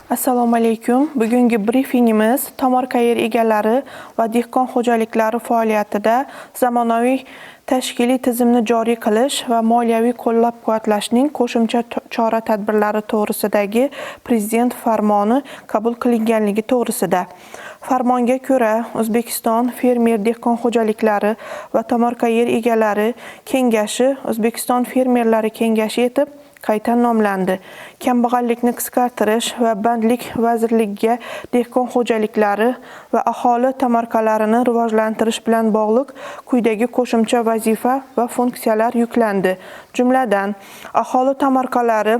Assalomu alaykum. Bugungi brifingimiz tomorqa yer egalari va dehqon xo'jaliklari faoliyatida zamonaviy tashkiliy tizimni joriy qilish va moliyaviy qo'llab-quvvatlashning qo'shimcha chora-tadbirlari to'g'risidagi Prezident farmoni qabul qilinganligi to'g'risida. Farmonga ko'ra, O'zbekiston fermer dehqon xo'jaliklari va tomorqa yer egalari kengashi O'zbekiston fermerlari kengashi etib qayta nomlandi. Kambag'allikni qisqartirish va bandlik vazirligiga dehqon xo'jaliklari va aholi tomorqalarini rivojlantirish bilan bog'liq quyidagi qo'shimcha vazifa va funksiyalar yuklandi. Jumladan, aholi tomorqalari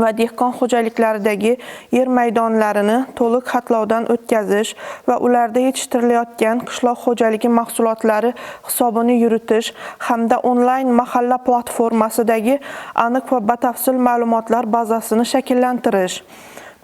va dehqon xo'jaliklaridagi yer maydonlarini to'liq xatlovdan o'tkazish va ularda yetishtirilayotgan qishloq xo'jaligi mahsulotlari hisobini yuritish hamda onlayn mahalla platformasidagi aniq va batafsil ma'lumotlar bazasini shakllantirish.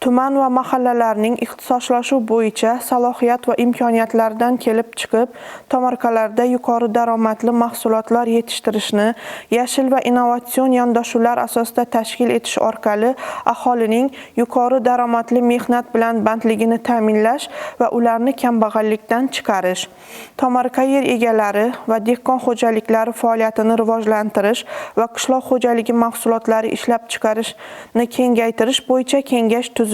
Tuman va mahallalarning ixtisoslashuv bo'yicha salohiyat va imkoniyatlaridan kelib chiqib, tomorqalarda yuqori daromadli mahsulotlar yetishtirishni yashil va innovatsion yondashuvlar asosida tashkil etish orqali aholining yuqori daromadli mehnat bilan bandligini ta'minlash va ularni kambag'allikdan chiqarish. Tomorqa yer egalari va dehqon xo'jaliklari faoliyatini rivojlantirish va qishloq xo'jaligi mahsulotlari ishlab chiqarishni kengaytirish bo'yicha kengash tuzildi.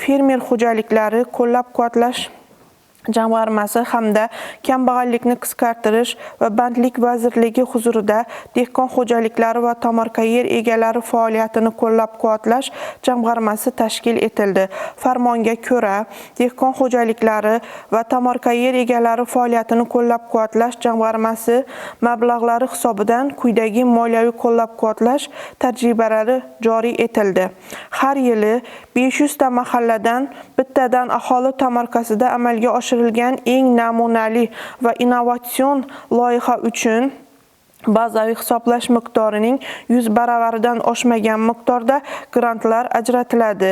Fermer xo'jaliklari qo'llab-quvvatlash jamg'armasi hamda kambag'allikni qisqartirish va bandlik vazirligi huzurida dehqon xo'jaliklari va tomorqa yer egalari faoliyatini qo'llab-quvvatlash jamg'armasi tashkil etildi. Farmonga ko'ra, dehqon xo'jaliklari va tomorqa yer egalari faoliyatini qo'llab-quvvatlash jamg'armasi mablag'lari hisobidan quyidagi moliyaviy qo'llab-quvvatlash tajribalari joriy etildi. Har yili 500 ta mahalladan bittadan aholi tomorqasida amalga oshirilgan eng namunali va innovatsion loyiha uchun bazaviy hisoblash miqdorining 100 baravaridan oshmagan miqdorda grantlar ajratiladi.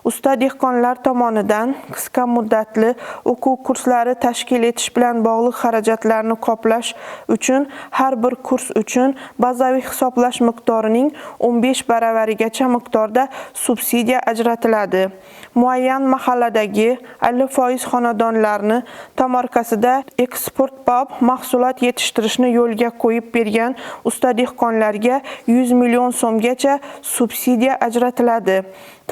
Usta dehqonlar tomonidan qisqa muddatli o'quv kurslari tashkil etish bilan bog'liq xarajatlarni qoplash uchun har bir kurs uchun bazaviy hisoblash miqdorining 15 baravarigacha miqdorda subsidiya ajratiladi. Muayyan mahalladagi 50% xonadonlarni tomorqasida eksportbop mahsulot yetishtirishni yo'lga qo'yib bergan usta dehqonlarga 100 million so'mgacha subsidiya ajratiladi.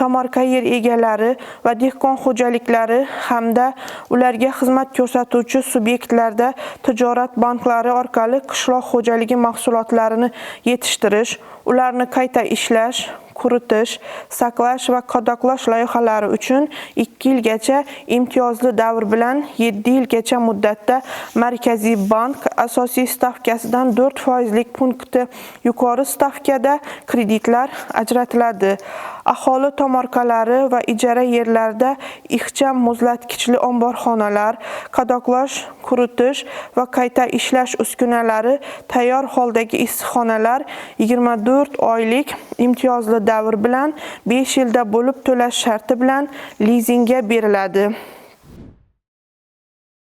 Tomorqa yer egalari va dehqon xo'jaliklari hamda ularga xizmat ko'rsatuvchi subyektlarda tijorat banklari orqali qishloq xo'jaligi mahsulotlarini yetishtirish, ularni qayta ishlash, quritish, saqlash va qadoqlash loyihalari uchun 2 yilgacha imtiyozli davr bilan 7 yilgacha muddatda Markaziy bank asosiy stavkasidan 4% punkti yuqori stavkada kreditlar ajratiladi. Aholi tomorqalari va ijara yerlarida ixcham muzlatkichli omborxonalar, qadoqlash, quritish va qayta ishlash uskunalari, tayyor holdagi issiqxonalar 24 oylik imtiyozli davr bilan 5 yilda bo'lib to'lash sharti bilan lizingga beriladi.